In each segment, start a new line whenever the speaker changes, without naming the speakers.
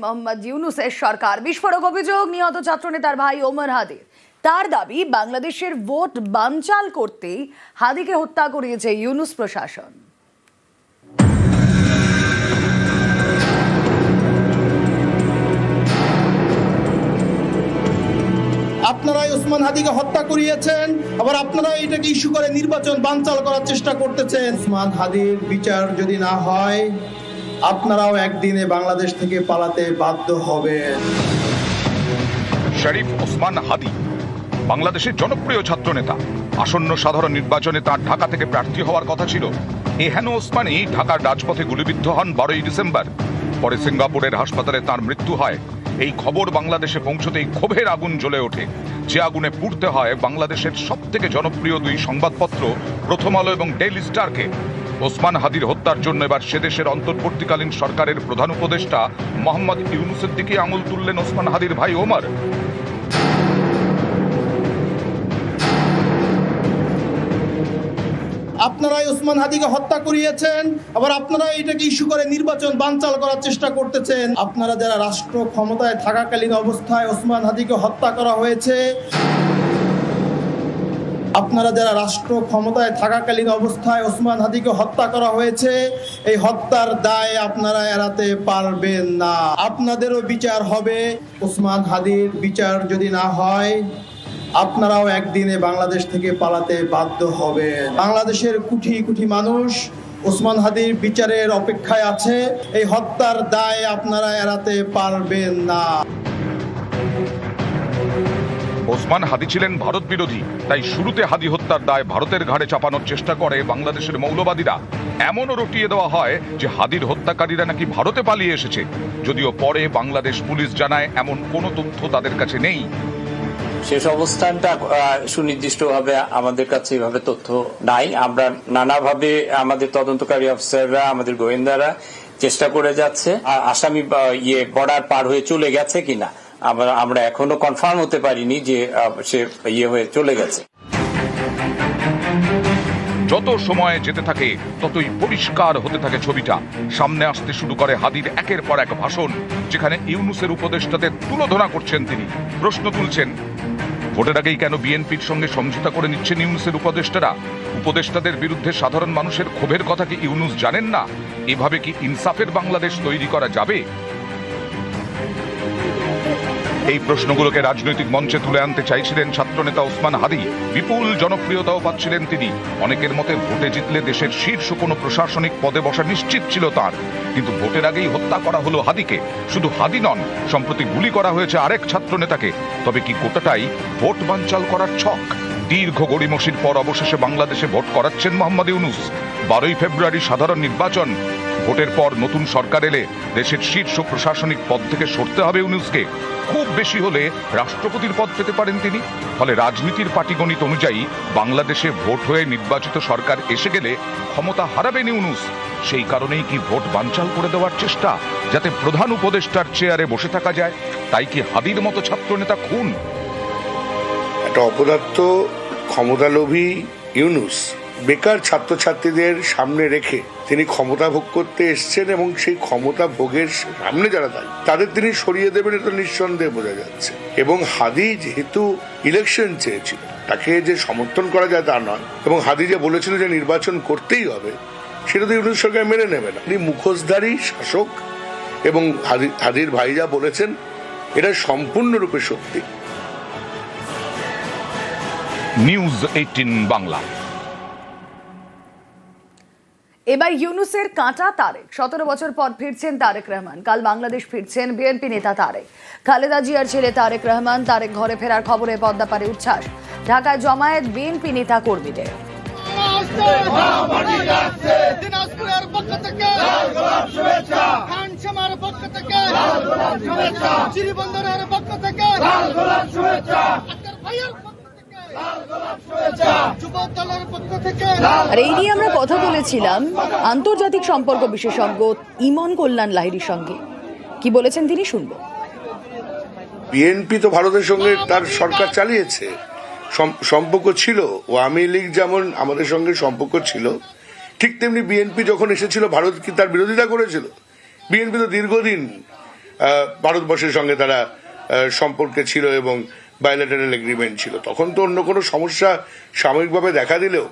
মোহাম্মদ ইউনূসের সরকার বিস্ফোরক অভিযোগ নিহত ছাত্রনেতার ভাই ওমর হাদির। তার দাবি বাংলাদেশের ভোট বানচাল করতেই হাদিকে হত্যা করিয়েছে ইউনূস প্রশাসন।
আপনারাই ওসমান হাদিকে হত্যা করিয়েছেন, আবার আপনারাই এটাকে ইস্যু করে নির্বাচন বানচাল করার চেষ্টা করতেছেন। ওসমান হাদির বিচার যদি না হয় আপনারাও একদিনে বাংলাদেশ থেকে পালাতে বাধ্য হবেন।
শরীফ ওসমান হাদি বাংলাদেশের জনপ্রিয় ছাত্রনেতা। আসন্ন সাধারণ নির্বাচনে তার ঢাকা থেকে প্রার্থী হওয়ার কথা ছিল। এহেন ওসমানী ঢাকার রাজপথে গুলিবিদ্ধ হন 12ই ডিসেম্বর। পরে সিঙ্গাপুরের হাসপাতালে তার মৃত্যু হয়। এই খবর বাংলাদেশে পৌঁছতেই ক্ষোভের আগুন জ্বলে ওঠে, যে আগুনে পুড়তে হয় বাংলাদেশের সবথেকে জনপ্রিয় দুই সংবাদপত্র প্রথম আলো এবং ডেইলি স্টারকে। ওসমান হাদির হত্যার জন্য এবার সেদেশের অন্তর্বর্তীকালীন সরকারের প্রধান উপদেষ্টা মোহাম্মদ ইউনূসের দিকে আঙুল তুললেন ওসমান হাদির ভাই ওমর।
আপনারাই ওসমান হাদিকে হত্যা করিয়েছেন, আবার আপনারা এটাকে ইস্যু করে নির্বাচন বানচাল করার চেষ্টা করতেছেন। আপনারা যারা রাষ্ট্র ক্ষমতায় থাকাকালীন অবস্থায় ওসমান হাদিকে হত্যা করা হয়েছে, ওসমান হাদিকে হত্যা করা হয়েছে, এই হত্যার দায় আপনারা এড়াতে পারবেন না। আপনাদেরও বিচার হবে। ওসমান হাদির বিচার যদি না হয় আপনারাও একদিনে বাংলাদেশ থেকে পালাতে বাধ্য হবেন। বাংলাদেশের কোটি কোটি মানুষ ওসমান হাদির বিচারের অপেক্ষায় আছে। এই হত্যার দায় আপনারা এড়াতে পারবেন না।
ওসমান হাদি ছিলেন ভারত বিরোধী, তাই শুরুতে হাদি হত্যার দায় ভারতের ঘাড়ে চাপানোর চেষ্টা করে বাংলাদেশের মৌলবাদীরা। এমনও রটিয়ে দেওয়া হয় যে হাদির হত্যাকারীরা নাকি ভারতে পালিয়ে এসেছে, যদিও পরে বাংলাদেশ পুলিশ জানায় এমন কোনো তথ্য তাদের কাছে নেই।
শেষ অবস্থানটা সুনির্দিষ্টভাবে আমাদের কাছে এভাবে তথ্য নাই। আমরা নানাভাবে আমাদের তদন্তকারী অফিসাররা, আমাদের গোয়েন্দারা চেষ্টা করে যাচ্ছে আসামি বর্ডার পার হয়ে চলে গেছে কিনা। আমরা এখনো কনফার্ম হতে পারিনি যে সে হয়ে চলে গেছে।
যত সময় যেতে থাকে ততই পরিষ্কার হতে থাকে ছবিটা। সামনে আসতে শুরু করে হাদির একের পর এক ভাষণ, যেখানে ইউনূসের উপদেষ্টাদের তুলোধনা করছেন তিনি। প্রশ্ন তুলছেন, ভোটের আগেই কেন বিএনপির সঙ্গে সমঝোতা করে নিচ্ছেন ইউনূসের উপদেষ্টারা? উপদেষ্টাদের বিরুদ্ধে সাধারণ মানুষের ক্ষোভের কথা কি ইউনূস জানেন না? এভাবে কি ইনসাফের বাংলাদেশ তৈরি করা যাবে? এই প্রশ্নগুলোকে রাজনৈতিক মঞ্চে তুলে আনতে চাইছিলেন ছাত্রনেতা ওসমান হাদি। বিপুল জনপ্রিয়তাও পাচ্ছিলেন তিনি। অনেকের মতে ভোটে জিতলে দেশের শীর্ষ কোনো প্রশাসনিক পদে বসা নিশ্চিত ছিল তার। কিন্তু ভোটের আগেই হত্যা করা হলো হাদিকে। শুধু হাদি নন, সম্প্রতি গুলি করা হয়েছে আরেক ছাত্রনেতাকে। তবে কি গোটাটাই ভোট বানচাল করার ছক? দীর্ঘ গড়িমসির পর অবশেষে বাংলাদেশে ভোট করাচ্ছেন মোহাম্মদ ইউনূস। 12ই ফেব্রুয়ারি সাধারণ নির্বাচন। ভোটের পর নতুন সরকার এলে দেশের শীর্ষ প্রশাসনিক পদ থেকে সরতে হবে ইউনূসকে। খুব বেশি হলে রাষ্ট্রপতির পদ পেতে পারেন তিনি। ফলে রাজনীতির পাটিগণিত অনুযায়ী বাংলাদেশে ভোট হয়ে নির্বাচিত সরকার এসে গেলে ক্ষমতা হারাবেন ইউনূস। সেই কারণেই কি ভোট বানচাল করে দেওয়ার চেষ্টা, যাতে প্রধান উপদেষ্টার চেয়ারে বসে থাকা যায়? তাই কি হাদির মতো ছাত্রনেতা খুন?
একটা অপদার্থ ক্ষমতালোভী ইউনূস বেকার ছাত্রছাত্রীদের সামনে রেখে তিনি ক্ষমতা ভোগ করতে এসছেন, এবং সেই ক্ষমতা ভোগের সামনে যারা দাঁড়িয়ে তাদের তিনি সরিয়ে দেবেন, এটা নিঃসন্দেহে বোঝা যাচ্ছে। এবং হাদি যেহেতু ইলেকশন চেয়েছিল, তাকে যে সমর্থন করা যায় তা নয়, এবং হাদি যে বলেছিল যে নির্বাচন করতেই হবে, সেটা তো ইউনূস সরকার মেনে নেবে না। তিনি মুখোশধারী শাসক, এবং হাদির ভাই যা বলেছেন এটা সম্পূর্ণরূপে সত্যি।
নিউজ 18 বাংলা।
এবার ইউনূসের কাঁটা তারেক। 17 বছর পর ফিরছেন তারেক রহমান। কাল বাংলাদেশ ফিরছেন বিএনপি নেতা তারেক। খালেদা জিয়ার ছেলে তারেক রহমান। তারেক ঘরে ফেরার খবরে পদ্মাপাড়ে উচ্ছ্বাস। ঢাকায় জমায়েত বিএনপি নেতা কর্মীদের। আর এই নিয়ে আমরা কথা বলেছিলাম আন্তর্জাতিক সম্পর্ক বিশেষজ্ঞ ইমন কল্যাণ লাহিড়ীর সঙ্গে। কি বলেছেন তিনি শুনবো।
বিএনপি তো ভারতের সঙ্গে তার সরকার চালিয়েছে, সম্পর্ক ছিল। আওয়ামী লীগ যেমন আমাদের সঙ্গে সম্পর্ক ছিল, ঠিক তেমনি বিএনপি যখন এসেছিল ভারত কি তার বিরোধিতা করেছিল? বিএনপি তো দীর্ঘদিন ভারতবর্ষের সঙ্গে তারা সম্পর্কে ছিল এবং বায়োলেটারাল এগ্রিমেন্ট ছিল, তখন তো অন্য কোনো সমস্যা সাময়িকভাবে দেখা দিলেও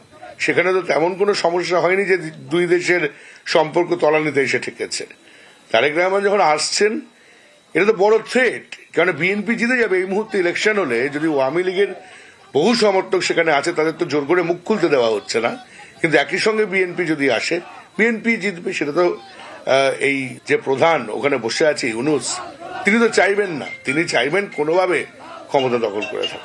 সেখানে তো তেমন কোনো সমস্যা হয়নি যে দুই দেশের সম্পর্ক তলানিতে এসে ঠেকেছে। তারেক রহমান যখন আসছেন, এটা তো বড় থ্রেট, কারণ বিএনপি জিতে যাবে এই মুহূর্তে ইলেকশন হলে। যদি আওয়ামী লীগের বহু সমর্থক সেখানে আছে, তাদের তো জোর করে মুখ খুলতে দেওয়া হচ্ছে না, কিন্তু একই সঙ্গে বিএনপি যদি আসে, বিএনপি জিতবে। সেটা তো এই যে প্রধান ওখানে বসে আছে ইউনূস, তিনি তো চাইবেন না, তিনি চাইবেন কোনোভাবে ক্ষমতা দখল করে থাকা।